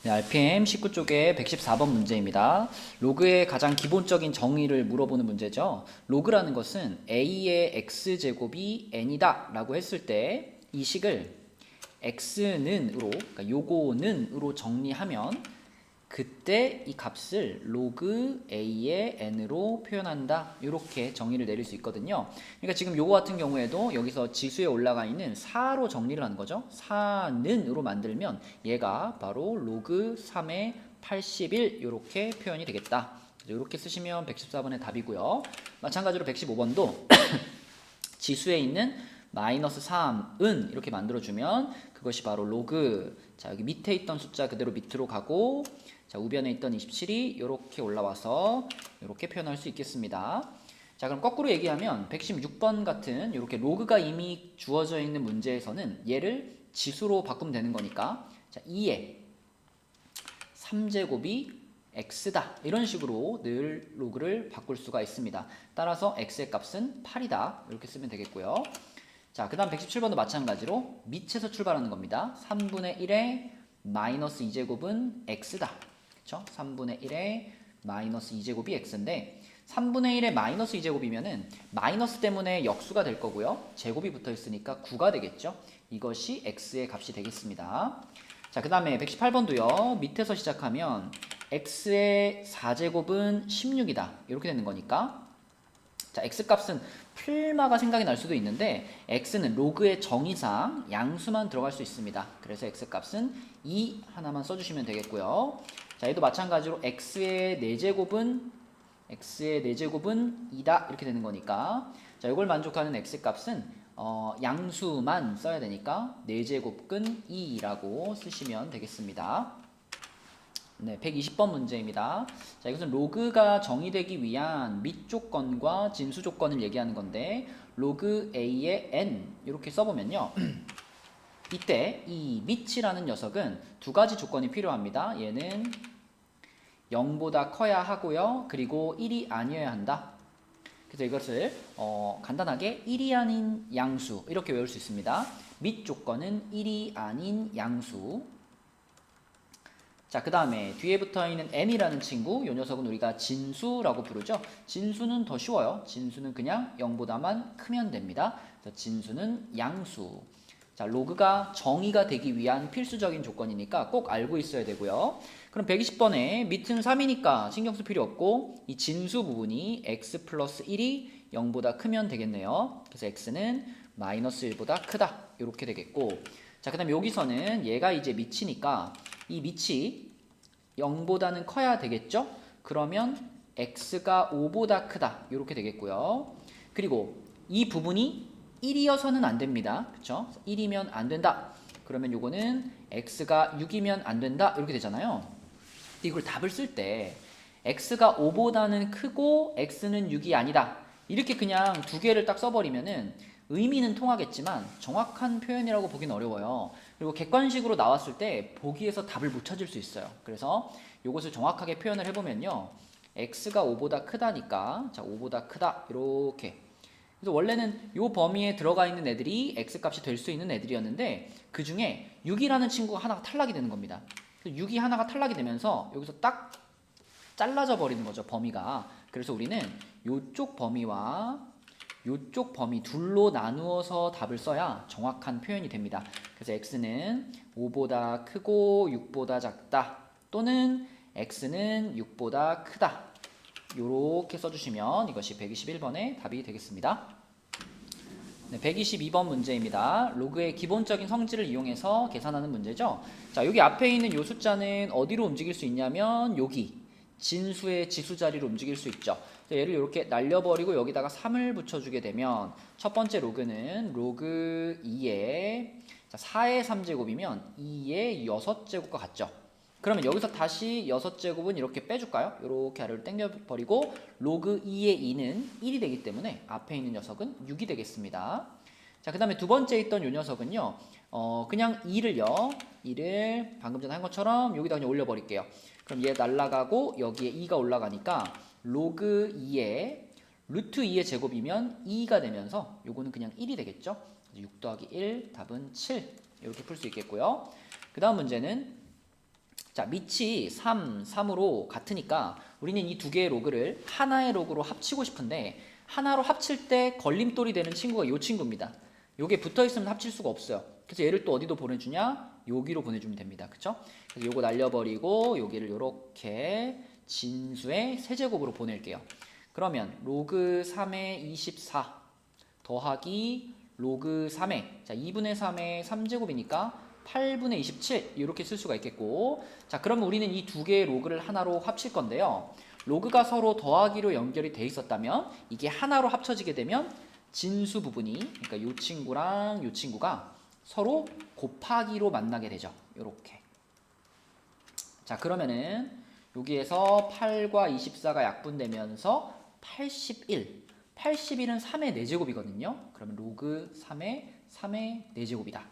네, RPM 19쪽의 114번 문제입니다. 로그의 가장 기본적인 정의를 물어보는 문제죠. 로그라는 것은 a의 x제곱이 n이다 라고 했을 때 이 식을 x는으로, 그러니까 요거는으로 정리하면 그때 이 값을 로그 a의 n으로 표현한다, 이렇게 정의를 내릴 수 있거든요. 그러니까 지금 요거 같은 경우에도 여기서 지수에 올라가 있는 4로 정리를 하는 거죠. 4는으로 만들면 얘가 바로 로그 3의 81 이렇게 표현이 되겠다. 이렇게 쓰시면 114번의 답이고요. 마찬가지로 115번도 지수에 있는 마이너스 3은 이렇게 만들어주면 그것이 바로 로그, 자 여기 밑에 있던 숫자 그대로 밑으로 가고, 자 우변에 있던 27이 이렇게 올라와서 이렇게 표현할 수 있겠습니다. 자 그럼 거꾸로 얘기하면 116번 같은 이렇게 로그가 이미 주어져 있는 문제에서는 얘를 지수로 바꾸면 되는 거니까, 자 2의 3제곱이 x다, 이런 식으로 늘 로그를 바꿀 수가 있습니다. 따라서 x의 값은 8이다 이렇게 쓰면 되겠고요. 자, 그 다음 117번도 마찬가지로 밑에서 출발하는 겁니다. 3분의 1의 마이너스 2제곱은 x다. 그쵸? 3분의 1의 마이너스 2제곱이 x인데 3분의 1의 마이너스 2제곱이면은 마이너스 때문에 역수가 될 거고요. 제곱이 붙어 있으니까 9가 되겠죠. 이것이 x의 값이 되겠습니다. 자, 그 다음에 118번도요. 밑에서 시작하면 x의 4제곱은 16이다. 이렇게 되는 거니까, 자, x값은 풀마가 생각이 날 수도 있는데 x는 로그의 정의상 양수만 들어갈 수 있습니다. 그래서 x값은 2 하나만 써주시면 되겠고요. 자, 얘도 마찬가지로 x의 4제곱은 2다 이렇게 되는 거니까, 자, 이걸 만족하는 x값은 양수만 써야 되니까 4제곱근 2라고 쓰시면 되겠습니다. 네, 120번 문제입니다. 자, 이것은 로그가 정의되기 위한 밑 조건과 진수 조건을 얘기하는 건데, 로그 a의 n 이렇게 써보면요. 이때 이 밑이라는 녀석은 두 가지 조건이 필요합니다. 얘는 0보다 커야 하고요. 그리고 1이 아니어야 한다. 그래서 이것을 간단하게 1이 아닌 양수 이렇게 외울 수 있습니다. 밑 조건은 1이 아닌 양수. 자, 그 다음에 뒤에 붙어 있는 n이라는 친구, 이 녀석은 우리가 진수라고 부르죠. 진수는 더 쉬워요. 진수는 그냥 0보다만 크면 됩니다. 그래서 진수는 양수. 자, 로그가 정의가 되기 위한 필수적인 조건이니까 꼭 알고 있어야 되고요. 그럼 120번에 밑은 3이니까 신경 쓸 필요 없고, 이 진수 부분이 x 플러스 1이 0보다 크면 되겠네요. 그래서 x는 마이너스 1보다 크다 이렇게 되겠고, 자, 그 다음에 여기서는 얘가 이제 밑이니까 이 밑이 0보다는 커야 되겠죠? 그러면 x가 5보다 크다 이렇게 되겠고요. 그리고 이 부분이 1이어서는 안 됩니다. 그쵸? 1이면 안 된다. 그러면 요거는 x가 6이면 안 된다 이렇게 되잖아요. 근데 이걸 답을 쓸 때 x가 5보다는 크고 x는 6이 아니다, 이렇게 그냥 두 개를 딱 써버리면은 의미는 통하겠지만 정확한 표현이라고 보기는 어려워요. 그리고 객관식으로 나왔을 때 보기에서 답을 못 찾을 수 있어요. 그래서 이것을 정확하게 표현을 해보면요, x가 5보다 크다니까, 자 5보다 크다 이렇게. 그래서 원래는 이 범위에 들어가 있는 애들이 x값이 될 수 있는 애들이었는데 그 중에 6이라는 친구가 하나가 탈락이 되는 겁니다. 6이 하나가 탈락이 되면서 여기서 딱 잘라져 버리는 거죠, 범위가. 그래서 우리는 이쪽 범위와 이쪽 범위 둘로 나누어서 답을 써야 정확한 표현이 됩니다. 그래서 x는 5보다 크고 6보다 작다, 또는 x는 6보다 크다, 이렇게 써주시면 이것이 121번의 답이 되겠습니다. 네, 122번 문제입니다. 로그의 기본적인 성질을 이용해서 계산하는 문제죠. 자, 여기 앞에 있는 이 숫자는 어디로 움직일 수 있냐면 여기 진수의 지수 자리로 움직일 수 있죠. 얘를 이렇게 날려버리고 여기다가 3을 붙여주게 되면 첫 번째 로그는 로그 2의 4의 3제곱이면 2의 6제곱과 같죠. 그러면 여기서 다시 6제곱은 이렇게 빼줄까요? 이렇게 아래로 당겨버리고 로그 2의 2는 1이 되기 때문에 앞에 있는 녀석은 6이 되겠습니다. 자, 그 다음에 두 번째 있던 이 녀석은요, 그냥 2를 방금 전에 한 것처럼 여기다 그냥 올려버릴게요. 그럼 얘 날라가고 여기에 2가 올라가니까 로그 2의 루트 2의 제곱이면 2가 되면서 요거는 그냥 1이 되겠죠. 6 더하기 1, 답은 7 이렇게 풀 수 있겠고요. 그 다음 문제는 자, 밑이 3, 3으로 같으니까 우리는 이 두 개의 로그를 하나의 로그로 합치고 싶은데 하나로 합칠 때 걸림돌이 되는 친구가 이 친구입니다. 요게 붙어 있으면 합칠 수가 없어요. 그래서 얘를 또 어디로 보내주냐? 여기로 보내주면 됩니다. 그쵸? 그래서 요거 날려버리고 여기를 요렇게 진수의 세제곱으로 보낼게요. 그러면 로그 3의 24 더하기 로그 3의 자 2분의 3의 3제곱이니까 8분의 27 이렇게 쓸 수가 있겠고, 자 그러면 우리는 이 두 개의 로그를 하나로 합칠 건데요. 로그가 서로 더하기로 연결이 돼 있었다면 이게 하나로 합쳐지게 되면 진수 부분이, 그러니까 요 친구랑 요 친구가 서로 곱하기로 만나게 되죠. 요렇게. 자 그러면은 여기에서 8과 24가 약분되면서 81. 81은 3의 4제곱이거든요. 그러면 로그 3의 3의 4제곱이다.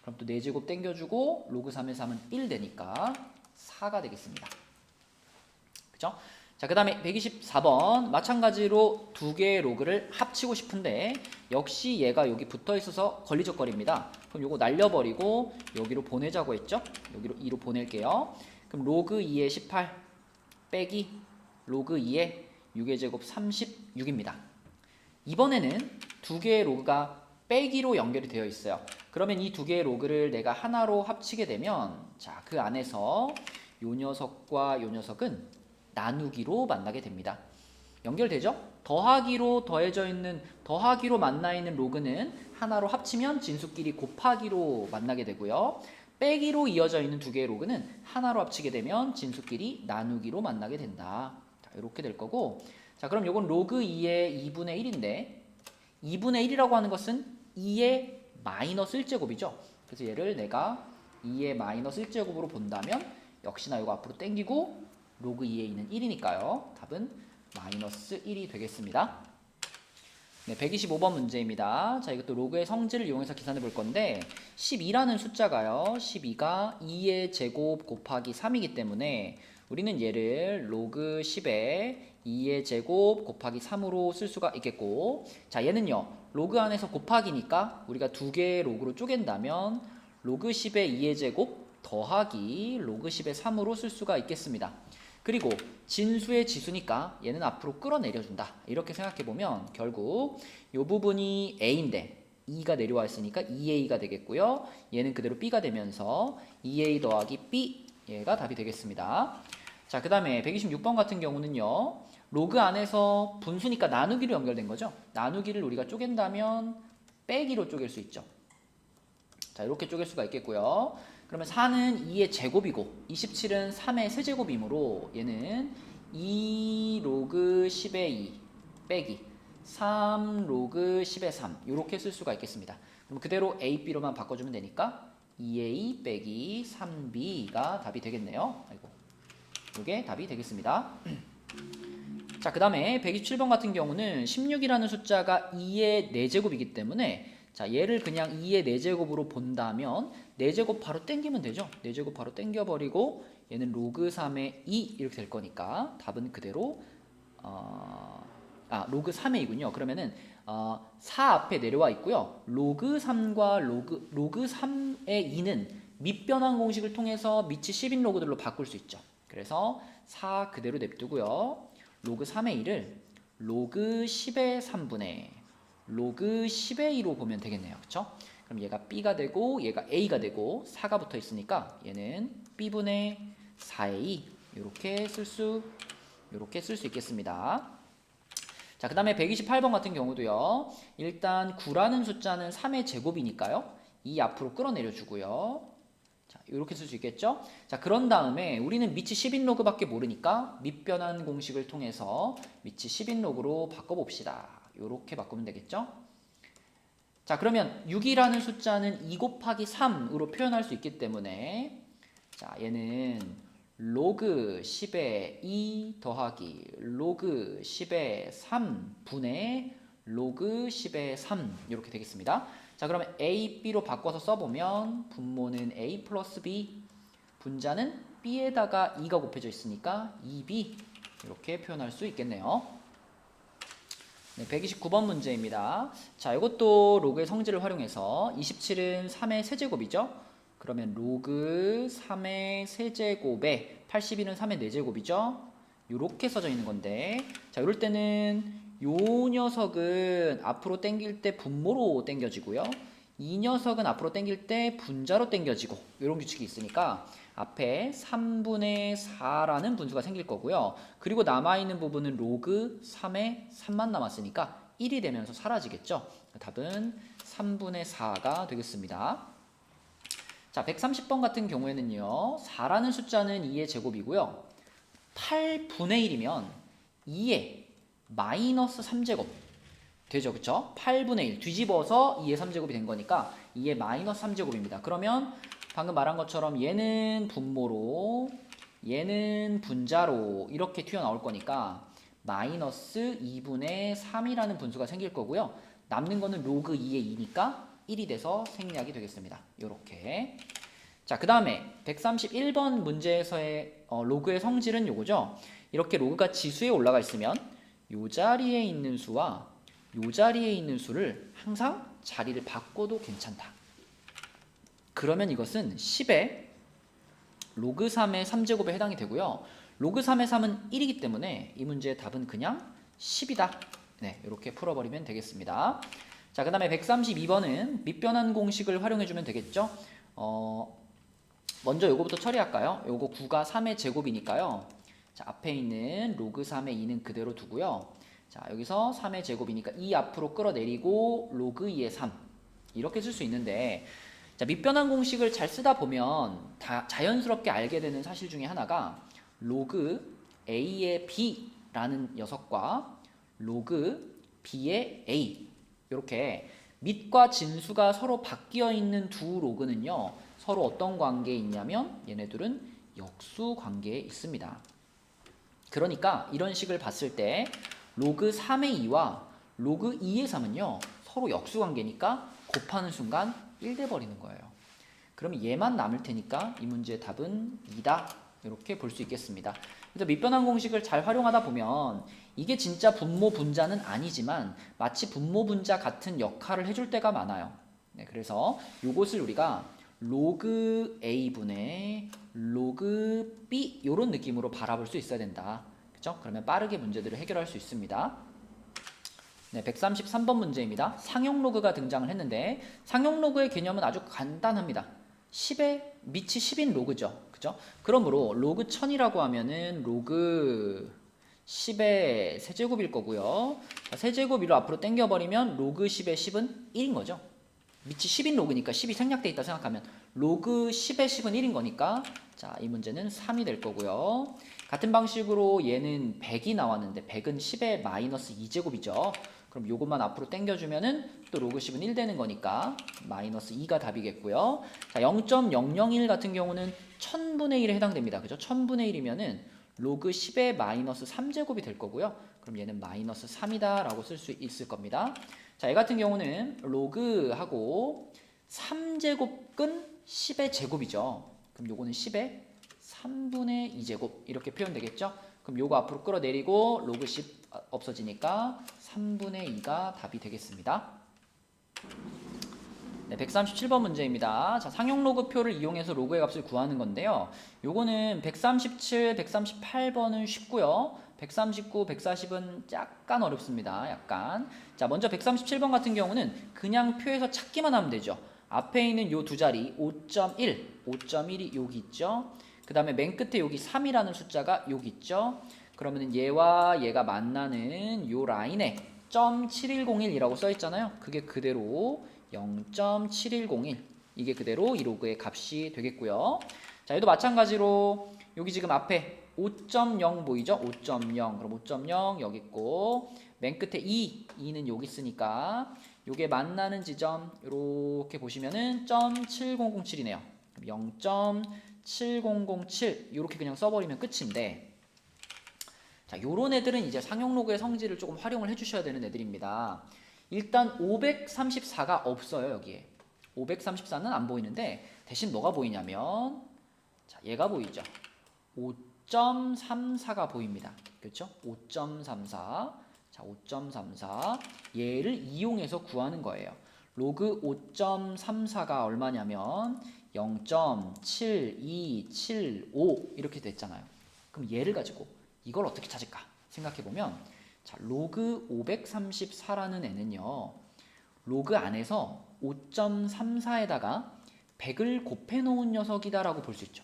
그럼 또 4제곱 땡겨주고 로그 3의 3은 1 되니까 4가 되겠습니다. 그죠? 자, 그 다음에 124번 마찬가지로 두 개의 로그를 합치고 싶은데 역시 얘가 여기 붙어 있어서 걸리적거립니다. 그럼 요거 날려버리고 여기로 보내자고 했죠? 여기로 2로 보낼게요. 그럼 로그 2의 18 빼기 로그 2의 6의 제곱 36입니다. 이번에는 두 개의 로그가 빼기로 연결이 되어 있어요. 그러면 이 두 개의 로그를 내가 하나로 합치게 되면 자, 그 안에서 요 녀석과 요 녀석은 나누기로 만나게 됩니다. 연결되죠? 더하기로 더해져 있는 더하기로 만나 있는 로그는 하나로 합치면 진수끼리 곱하기로 만나게 되고요. 빼기로 이어져 있는 두 개의 로그는 하나로 합치게 되면 진수끼리 나누기로 만나게 된다. 자, 이렇게 될 거고, 자 그럼 요건 로그 2의 2분의 1인데 2분의 1이라고 하는 것은 2의 마이너스 1제곱이죠. 그래서 얘를 내가 2의 마이너스 1제곱으로 본다면 역시나 이거 앞으로 당기고 로그 2의 2는 1이니까요. 답은 마이너스 1이 되겠습니다. 네, 125번 문제입니다. 자, 이것도 로그의 성질을 이용해서 계산해 볼 건데 12라는 숫자가요. 12가 2의 제곱 곱하기 3이기 때문에 우리는 얘를 로그 10에 2의 제곱 곱하기 3으로 쓸 수가 있겠고, 자 얘는요 로그 안에서 곱하기니까 우리가 두 개의 로그로 쪼갠다면 로그 10의 2의 제곱 더하기 로그 10의 3으로 쓸 수가 있겠습니다. 그리고 진수의 지수니까 얘는 앞으로 끌어내려준다. 이렇게 생각해보면 결국 이 부분이 A인데 2가 내려와 있으니까 2A가 되겠고요. 얘는 그대로 B가 되면서 2A 더하기 B, 얘가 답이 되겠습니다. 자, 그 다음에 126번 같은 경우는요. 로그 안에서 분수니까 나누기로 연결된 거죠. 나누기를 우리가 쪼갠다면 빼기로 쪼갤 수 있죠. 자, 이렇게 쪼갤 수가 있겠고요. 그러면 4는 2의 제곱이고 27은 3의 세제곱이므로 얘는 2 로그 10의 2 빼기 3 로그 10의 3 이렇게 쓸 수가 있겠습니다. 그럼 그대로 A, B로만 바꿔주면 되니까 2A 빼기 3B가 답이 되겠네요. 아이고, 이게 답이 되겠습니다. 자, 그 다음에 127번 같은 경우는 16이라는 숫자가 2의 4제곱이기 때문에 자 얘를 그냥 2의 4제곱으로 본다면 4제곱 바로 땡기면 되죠. 4제곱 바로 땡겨버리고 얘는 로그 3의 2 이렇게 될 거니까 답은 그대로 로그 3의 2군요. 그러면은 4 앞에 내려와 있고요. 로그 3과 로그 3의 2는 밑변환 공식을 통해서 밑이 10인 로그들로 바꿀 수 있죠. 그래서 4 그대로 냅두고요. 로그 3의 2를 로그 10의 3분의 로그 10의 2로 보면 되겠네요. 그쵸? 그럼 얘가 B가 되고 얘가 A가 되고 4가 붙어 있으니까 얘는 B분의 4의 2 이렇게 쓸 수 있겠습니다. 자, 그 다음에 128번 같은 경우도요. 일단 9라는 숫자는 3의 제곱이니까요. 2 앞으로 끌어내려 주고요. 자, 이렇게 쓸 수 있겠죠? 자, 그런 다음에 우리는 밑이 10인 로그밖에 모르니까 밑변환 공식을 통해서 밑이 10인 로그로 바꿔봅시다. 이렇게 바꾸면 되겠죠? 자, 그러면 6이라는 숫자는 2 곱하기 3으로 표현할 수 있기 때문에 자, 얘는 로그 10의 2 더하기 로그 10의 3분의 로그 10의 3 이렇게 되겠습니다. 자, 그러면 A, B로 바꿔서 써보면 분모는 A 플러스 B, 분자는 B에다가 2가 곱해져 있으니까 2B 이렇게 표현할 수 있겠네요. 네, 129번 문제입니다. 자, 이것도 로그의 성질을 활용해서 27은 3의 세제곱이죠. 그러면 로그 3의 세제곱에 81은 3의 4제곱이죠. 요렇게 써져 있는 건데, 자, 이럴 때는 요 녀석은 앞으로 당길 때 분모로 당겨지고요. 이 녀석은 앞으로 당길 때 분자로 당겨지고, 이런 규칙이 있으니까 앞에 3분의 4라는 분수가 생길 거고요. 그리고 남아있는 부분은 로그 3의 3만 남았으니까 1이 되면서 사라지겠죠. 답은 3분의 4가 되겠습니다. 자, 130번 같은 경우에는요. 4라는 숫자는 2의 제곱이고요. 8분의 1이면 2의 마이너스 3제곱 되죠. 그쵸? 8분의 1 뒤집어서 2의 3제곱이 된 거니까 2의 마이너스 3제곱입니다. 그러면 방금 말한 것처럼 얘는 분모로 얘는 분자로 이렇게 튀어나올 거니까 마이너스 2분의 3이라는 분수가 생길 거고요. 남는 거는 로그 2의 2니까 1이 돼서 생략이 되겠습니다. 요렇게. 자, 그 다음에 131번 문제에서의 로그의 성질은 요거죠. 이렇게 로그가 지수에 올라가 있으면 요 자리에 있는 수와 요 자리에 있는 수를 항상 자리를 바꿔도 괜찮다. 그러면 이것은 10의 로그 3의 3제곱에 해당이 되고요. 로그 3의 3은 1이기 때문에 이 문제의 답은 그냥 10이다. 네, 이렇게 풀어버리면 되겠습니다. 자, 그 다음에 132번은 밑변환 공식을 활용해주면 되겠죠. 먼저 요거부터 처리할까요? 요거 9가 3의 제곱이니까요. 자, 앞에 있는 로그 3의 2는 그대로 두고요. 자, 여기서 3의 제곱이니까 2 앞으로 끌어내리고 로그 2의 3 이렇게 쓸 수 있는데, 자, 밑변환 공식을 잘 쓰다 보면 자연스럽게 알게 되는 사실 중에 하나가 로그 A의 B라는 녀석과 로그 B의 A 이렇게 밑과 진수가 서로 바뀌어 있는 두 로그는요 서로 어떤 관계에 있냐면 얘네들은 역수 관계에 있습니다. 그러니까 이런 식을 봤을 때 로그 3의 2와 로그 2의 3은요 서로 역수 관계니까 곱하는 순간 1 돼버리는 거예요. 그럼 얘만 남을 테니까 이 문제의 답은 2다. 이렇게 볼 수 있겠습니다. 그래서 밑변환 공식을 잘 활용하다 보면 이게 진짜 분모 분자는 아니지만 마치 분모 분자 같은 역할을 해줄 때가 많아요. 네, 그래서 이것을 우리가 로그 A분의 로그 B 이런 느낌으로 바라볼 수 있어야 된다. 그렇죠? 그러면 빠르게 문제들을 해결할 수 있습니다. 네, 133번 문제입니다. 상용 로그가 등장을 했는데 상용 로그의 개념은 아주 간단합니다. 10의 밑이 10인 로그죠. 그죠? 그러므로 로그 1000이라고 하면은 로그 10의 세제곱일 거고요. 세제곱 1로 앞으로 당겨버리면 로그 10의 10은 1인 거죠. 밑이 10인 로그니까 10이 생략돼 있다 생각하면 로그 10의 10은 1인 거니까 자, 이 문제는 3이 될 거고요. 같은 방식으로 얘는 100이 나왔는데 100은 10의 마이너스 2제곱이죠. 그럼 요것만 앞으로 당겨주면은 또 로그 10은 1 되는 거니까 마이너스 2가 답이겠고요. 자, 0.001 같은 경우는 1000분의 1에 해당됩니다. 그죠? 1000분의 1이면은 로그 10의 마이너스 3제곱이 될 거고요. 그럼 얘는 마이너스 3이다 라고 쓸 수 있을 겁니다. 자, 얘 같은 경우는 로그하고 3제곱근 10의 제곱이죠. 그럼 요거는 10의 3분의 2제곱 이렇게 표현되겠죠. 그럼 요거 앞으로 끌어내리고 로그 10 없어지니까 3분의 2가 답이 되겠습니다. 네, 137번 문제입니다. 자, 상용 로그표를 이용해서 로그의 값을 구하는 건데요. 요거는 137, 138번은 쉽고요. 139, 140은 약간 어렵습니다. 약간. 자, 먼저 137번 같은 경우는 그냥 표에서 찾기만 하면 되죠. 앞에 있는 요 두 자리 5.1, 5.1이 여기 있죠. 그 다음에 맨 끝에 여기 3이라는 숫자가 여기 있죠. 그러면 얘와 얘가 만나는 요 라인에 .7101이라고 써 있잖아요. 그게 그대로 0.7101 이게 그대로 이 로그의 값이 되겠고요. 자, 얘도 마찬가지로 여기 지금 앞에 5.0 보이죠? 5.0 그럼 5.0 여기 있고 맨 끝에 2는 여기 있으니까 요게 만나는 지점 이렇게 보시면은 .7007이네요. 0.7007 이렇게 그냥 써버리면 끝인데, 자, 요런 애들은 이제 상용 로그의 성질을 조금 활용을 해주셔야 되는 애들입니다. 일단 534가 없어요. 여기에 534는 안 보이는데 대신 뭐가 보이냐면 자, 얘가 보이죠. 5.34가 보입니다. 그렇죠? 5.34. 자, 5.34 얘를 이용해서 구하는 거예요. 로그 5.34가 얼마냐면 0.7275 이렇게 됐잖아요. 그럼 얘를 가지고 이걸 어떻게 찾을까 생각해보면, 자, 로그 534라는 애는요, 로그 안에서 5.34에다가 100을 곱해놓은 녀석이다라고 볼 수 있죠.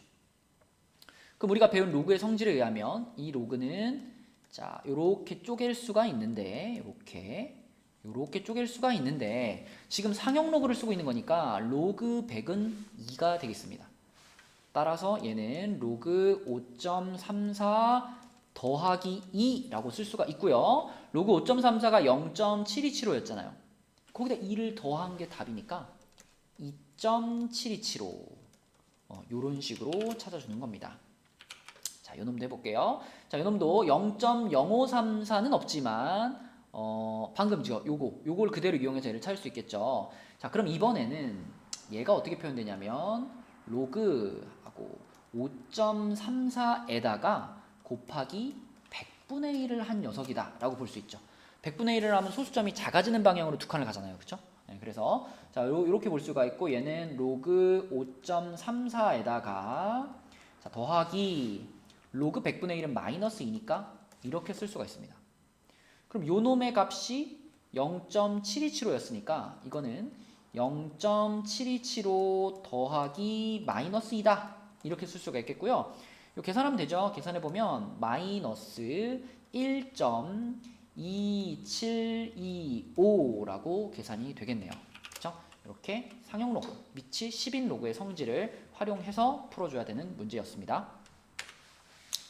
그럼 우리가 배운 로그의 성질에 의하면 이 로그는 자, 요렇게 쪼갤 수가 있는데, 요렇게 쪼갤 수가 있는데, 지금 상형 로그를 쓰고 있는 거니까 로그 100은 2가 되겠습니다. 따라서 얘는 로그 5.34 더하기 2라고 쓸 수가 있고요. 로그 5.34가 0.7275였잖아요. 거기다 2를 더한 게 답이니까 2.7275 요런 식으로 찾아주는 겁니다. 자, 요 놈도 해볼게요. 자, 요 놈도 0.0534는 없지만 방금 요걸 그대로 이용해서 얘를 찾을 수 있겠죠. 자, 그럼 이번에는 얘가 어떻게 표현되냐면 로그하고 5.34에다가 곱하기 100분의 1을 한 녀석이다 라고 볼 수 있죠. 100분의 1을 하면 소수점이 작아지는 방향으로 두 칸을 가잖아요. 그렇죠? 네, 그래서 자, 이렇게 볼 수가 있고, 얘는 로그 5.34에다가 자, 더하기 로그 100분의 1은 마이너스 2니까 이렇게 쓸 수가 있습니다. 그럼 요 놈의 값이 0.7275였으니까 이거는 0.7275 더하기 마이너스 2다 이렇게 쓸 수가 있겠고요. 요 계산하면 되죠. 계산해보면 마이너스 1.2725라고 계산이 되겠네요. 그렇죠? 이렇게 상형 로그, 밑이 10인 로그의 성질을 활용해서 풀어줘야 되는 문제였습니다.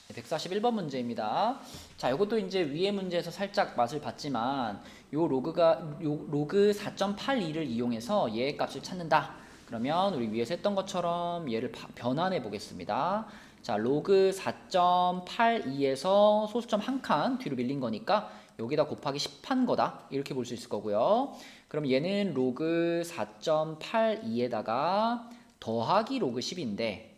141번 문제입니다. 자, 이것도 이제 위의 문제에서 살짝 맛을 봤지만 요 로그 4.82를 이용해서 얘의 값을 찾는다. 그러면 우리 위에서 했던 것처럼 얘를 변환해 보겠습니다. 자, 로그 4.82에서 소수점 한 칸 뒤로 밀린 거니까 여기다 곱하기 10한 거다. 이렇게 볼 수 있을 거고요. 그럼 얘는 로그 4.82에다가 더하기 로그 10인데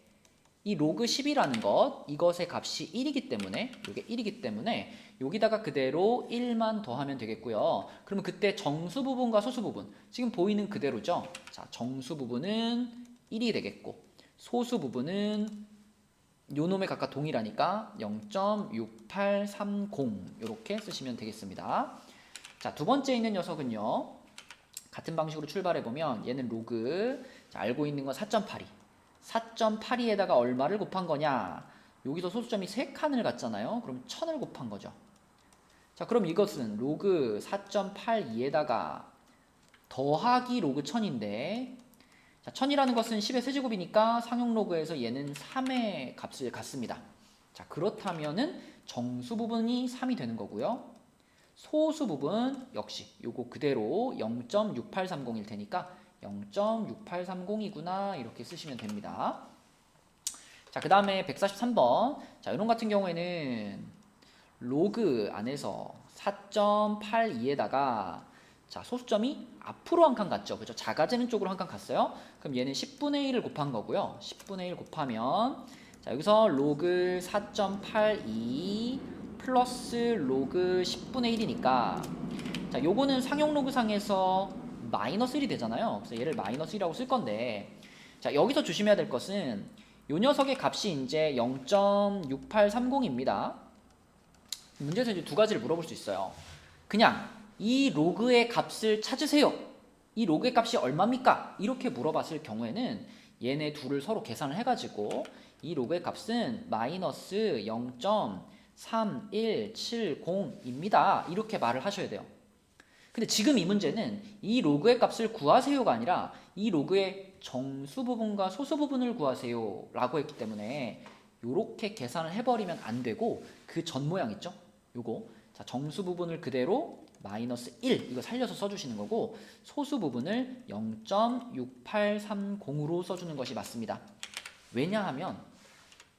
이 로그 10이라는 것, 이것의 값이 1이기 때문에, 이게 1이기 때문에 여기다가 그대로 1만 더하면 되겠고요. 그러면 그때 정수 부분과 소수 부분, 지금 보이는 그대로죠. 자, 정수 부분은 1이 되겠고 소수 부분은 요놈에 각각 동일하니까 0.6830 이렇게 쓰시면 되겠습니다. 자, 두 번째 있는 녀석은요, 같은 방식으로 출발해보면 얘는 로그, 자, 알고 있는 건 4.82, 4.82에다가 얼마를 곱한 거냐, 여기서 소수점이 3칸을 갔잖아요. 그럼 1000을 곱한 거죠. 자, 그럼 이것은 로그 4.82에다가 더하기 로그 1000인데, 자, 1000이라는 것은 10의 세제곱이니까 상용 로그에서 얘는 3의 값을 갖습니다. 자, 그렇다면은 정수 부분이 3이 되는 거고요. 소수 부분 역시 요거 그대로 0.6830일 테니까 0.6830이구나 이렇게 쓰시면 됩니다. 자, 그 다음에 143번. 자, 이런 같은 경우에는 로그 안에서 4.82에다가 자, 소수점이 앞으로 한 칸 갔죠. 그죠? 작아지는 쪽으로 한 칸 갔어요. 그럼 얘는 10분의 1을 곱한 거고요. 10분의 1 곱하면 자, 여기서 로그 4.82 플러스 로그 10분의 1이니까 자, 요거는 상용 로그 상에서 마이너스 1이 되잖아요. 그래서 얘를 마이너스 1이라고 쓸 건데, 자, 여기서 조심해야 될 것은 요 녀석의 값이 이제 0.6830입니다. 문제에서 이제 두 가지를 물어볼 수 있어요. 그냥 이 로그의 값을 찾으세요. 이 로그의 값이 얼마입니까? 이렇게 물어봤을 경우에는 얘네 둘을 서로 계산을 해가지고 이 로그의 값은 마이너스 0.3170입니다. 이렇게 말을 하셔야 돼요. 근데 지금 이 문제는 이 로그의 값을 구하세요가 아니라 이 로그의 정수 부분과 소수 부분을 구하세요 라고 했기 때문에 이렇게 계산을 해버리면 안 되고 그 전 모양 있죠? 요거 자, 정수 부분을 그대로 마이너스 1 이거 살려서 써주시는 거고 소수 부분을 0.6830으로 써주는 것이 맞습니다. 왜냐하면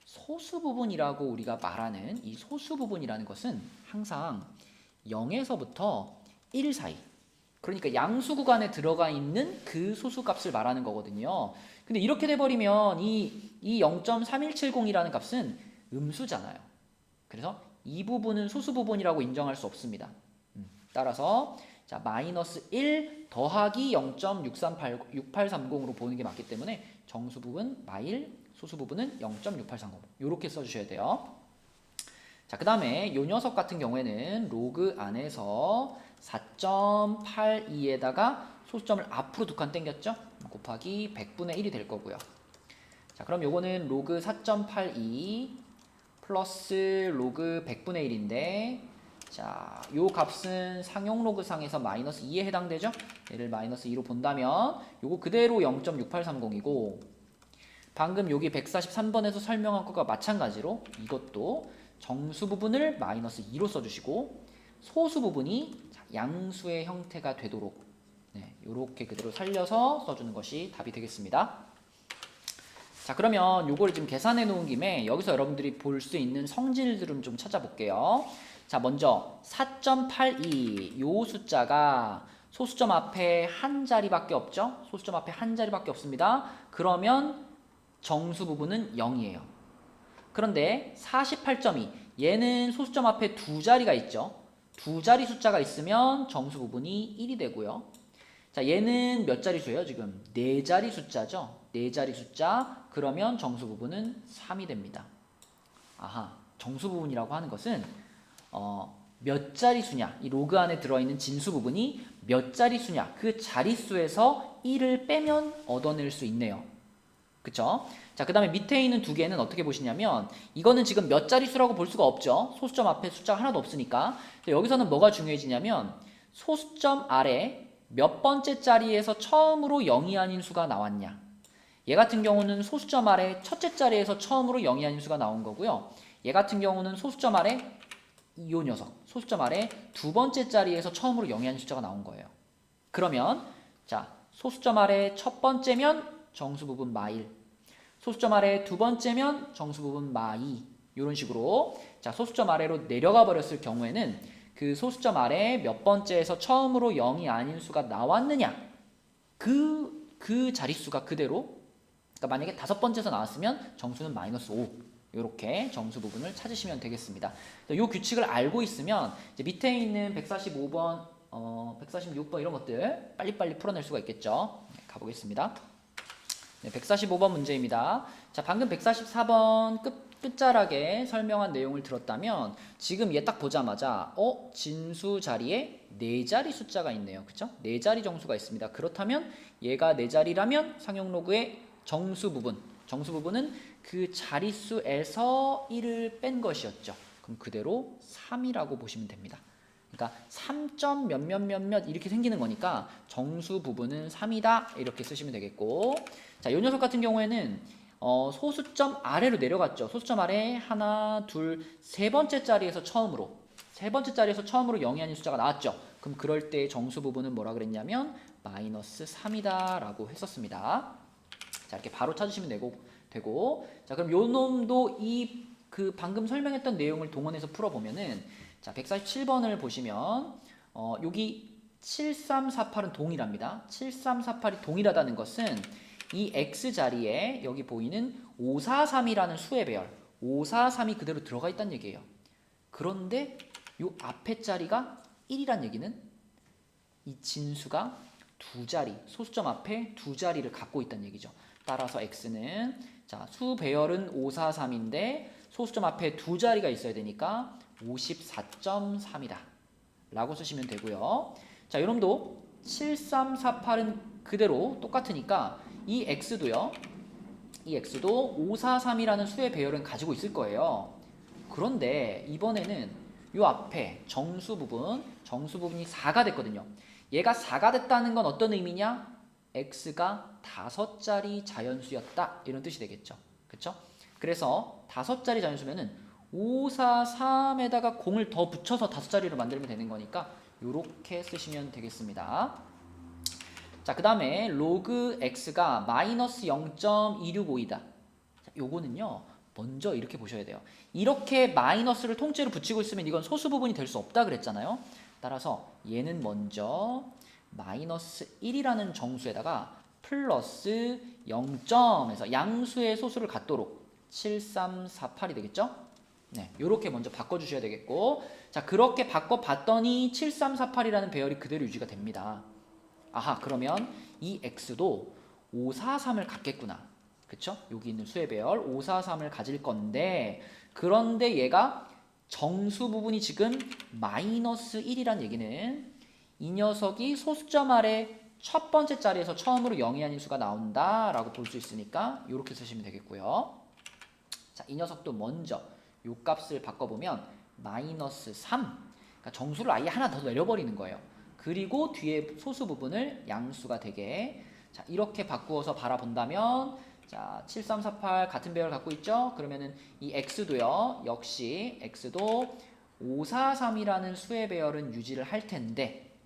소수 부분이라고 우리가 말하는 이 소수 부분이라는 것은 항상 0에서부터 1 사이, 그러니까 양수 구간에 들어가 있는 그 소수값을 말하는 거거든요. 근데 이렇게 돼버리면 이 0.3170이라는 값은 음수잖아요. 그래서 이 부분은 소수 부분이라고 인정할 수 없습니다. 따라서 자, 마이너스 1 더하기 0.6830으로 보는 게 맞기 때문에 정수 부분 마일, 소수 부분은 0.6830 이렇게 써주셔야 돼요. 자, 그 다음에 요 녀석 같은 경우에는 로그 안에서 4.82에다가 소수점을 앞으로 두 칸 당겼죠? 곱하기 100분의 1이 될 거고요. 자, 그럼 요거는 로그 4.82 플러스 로그 100분의 1인데, 자, 요 값은 상용 로그 상에서 마이너스 2에 해당되죠? 얘를 마이너스 2로 본다면 요거 그대로 0.6830이고, 방금 여기 143번에서 설명한 것과 마찬가지로 이것도 정수 부분을 마이너스 2로 써주시고 소수 부분이 양수의 형태가 되도록 이렇게 그대로 살려서 써주는 것이 답이 되겠습니다. 자, 그러면 요거를 지금 계산해 놓은 김에 여기서 여러분들이 볼 수 있는 성질들을 좀 찾아볼게요. 자, 먼저 4.82 요 숫자가 소수점 앞에 한 자리밖에 없죠? 소수점 앞에 한 자리밖에 없습니다. 그러면 정수 부분은 0이에요. 그런데 48.2 얘는 소수점 앞에 두 자리가 있죠. 두 자리 숫자가 있으면 정수 부분이 1이 되고요. 자, 얘는 몇 자리 수예요? 지금 네 자리 숫자죠. 네 자리 숫자. 그러면 정수 부분은 3이 됩니다. 아하, 정수 부분이라고 하는 것은 몇 자리 수냐, 이 로그 안에 들어있는 진수 부분이 몇 자리 수냐, 그 자릿수에서 1을 빼면 얻어낼 수 있네요. 그쵸? 자, 그 다음에 밑에 있는 두 개는 어떻게 보시냐면 이거는 지금 몇 자릿수라고 볼 수가 없죠. 소수점 앞에 숫자가 하나도 없으니까. 여기서는 뭐가 중요해지냐면 소수점 아래 몇 번째 자리에서 처음으로 0이 아닌 수가 나왔냐. 얘 같은 경우는 소수점 아래 첫째 자리에서 처음으로 0이 아닌 수가 나온 거고요. 얘 같은 경우는 소수점 아래 이 녀석 소수점 아래 두 번째 자리에서 처음으로 0이 아닌 숫자가 나온 거예요. 그러면 자, 소수점 아래 첫 번째면 정수 부분 마1, 소수점 아래 두 번째면 정수 부분 마2 이런 식으로 자, 소수점 아래로 내려가 버렸을 경우에는 그 소수점 아래 몇 번째에서 처음으로 0이 아닌 수가 나왔느냐 그 자릿수가 그대로 그러니까 만약에 다섯 번째에서 나왔으면 정수는 마이너스 5 이렇게 정수 부분을 찾으시면 되겠습니다. 이 규칙을 알고 있으면 이제 밑에 있는 145번, 146번 이런 것들 빨리빨리 풀어낼 수가 있겠죠. 가보겠습니다. 네, 145번 문제입니다. 자, 방금 144번 끝자락에 설명한 내용을 들었다면 지금 얘 딱 보자마자 진수 자리에 네 자리 숫자가 있네요. 그쵸? 네 자리 정수가 있습니다. 그렇다면 얘가 네 자리라면 상용 로그의 정수 부분은 그 자릿수에서 1을 뺀 것이었죠. 그럼 그대로 3이라고 보시면 됩니다. 그러니까 3점 몇몇몇몇 이렇게 생기는 거니까 정수 부분은 3이다 이렇게 쓰시면 되겠고, 자, 이 녀석 같은 경우에는 소수점 아래로 내려갔죠. 소수점 아래 하나, 둘, 세 번째 자리에서 처음으로 0이 아닌 숫자가 나왔죠. 그럼 그럴 때 정수 부분은 뭐라 그랬냐면 마이너스 3이다 라고 했었습니다. 자, 이렇게 바로 찾으시면 되고, 자, 그럼 요 놈도 그 방금 설명했던 내용을 동원해서 풀어보면은, 자, 147번을 보시면 여기 7348은 동일합니다. 7348이 동일하다는 것은 이 x 자리에 여기 보이는 543이라는 수의 배열 543이 그대로 들어가 있다는 얘기예요. 그런데 요 앞에 자리가 1이란 얘기는 이 진수가 두 자리, 소수점 앞에 두 자리를 갖고 있다는 얘기죠. 따라서 x는 자, 수 배열은 543인데 소수점 앞에 두 자리가 있어야 되니까 54.3이다 라고 쓰시면 되고요. 자, 여러분도 7348은 그대로 똑같으니까 이 x도요. 이 x도 543이라는 수의 배열은 가지고 있을 거예요. 그런데 이번에는 요 앞에 정수 부분이 4가 됐거든요. 얘가 4가 됐다는 건 어떤 의미냐? x가 5자리 자연수였다 이런 뜻이 되겠죠. 그쵸? 그래서 5자리 자연수면은 543에다가 0을 더 붙여서 5자리로 만들면 되는 거니까 요렇게 쓰시면 되겠습니다. 자, 그 다음에 로그 x가 마이너스 0.265이다. 요거는요 먼저 이렇게 보셔야 돼요. 이렇게 마이너스를 통째로 붙이고 있으면 이건 소수 부분이 될 수 없다 그랬잖아요. 따라서 얘는 먼저 마이너스 1이라는 정수에다가 플러스 0점에서 양수의 소수를 갖도록 7348이 되겠죠? 네, 요렇게 먼저 바꿔주셔야 되겠고, 자, 그렇게 바꿔봤더니 7348이라는 배열이 그대로 유지가 됩니다. 아하, 그러면 이 x도 543을 갖겠구나. 그쵸? 여기 있는 수의 배열 5, 4, 3을 가질 건데 그런데 얘가 정수 부분이 지금 마이너스 1이란 얘기는 이 녀석이 소수점 아래 첫 번째 자리에서 처음으로 0이 아닌 수가 나온다라고 볼 수 있으니까 이렇게 쓰시면 되겠고요. 자, 이 녀석도 먼저 요 값을 바꿔보면 마이너스 3, 그러니까 정수를 아예 하나 더 내려버리는 거예요. 그리고 뒤에 소수 부분을 양수가 되게, 자, 이렇게 바꾸어서 바라본다면 자, 7348 같은 배열 갖고 있죠? 그러면은 이 x도요. 역시 x도 543이라는 수의 배열은 유지를 할 텐데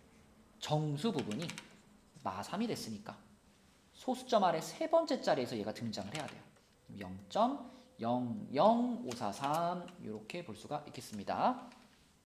정수 부분이 마3이 됐으니까 소수점 아래 세 번째 자리에서 얘가 등장을 해야 돼요. 0.00543 이렇게 볼 수가 있겠습니다.